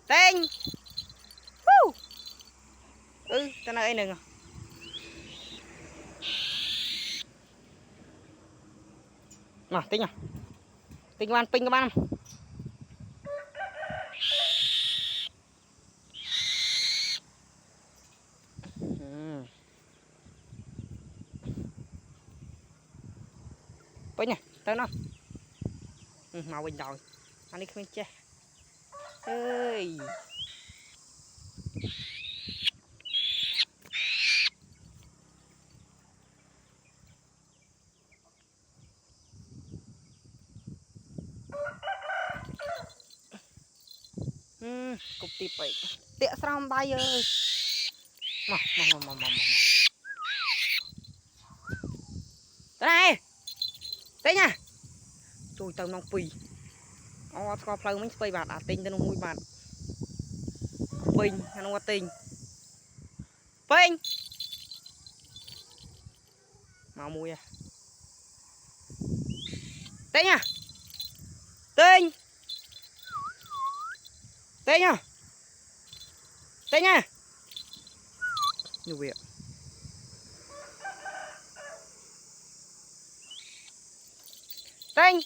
Tên. Tao nói đừng. Mà tính à? Tính ban pin các bạn. Pin nè, tới nó. Màu bình rồi. Anh đi không che. Ơi. Cục tịp vậy. Tịa xong bay ơi. Mà. Tới này. Tới nha. Trời tao nong pì. Có phơi mấy pì bạt tinh tao nuôi bạt. Pin, nó qua tinh. Pin. Mau mui à. Tới nha. Tinh. Tới nha. Tới nha. Như vậy. Tinh.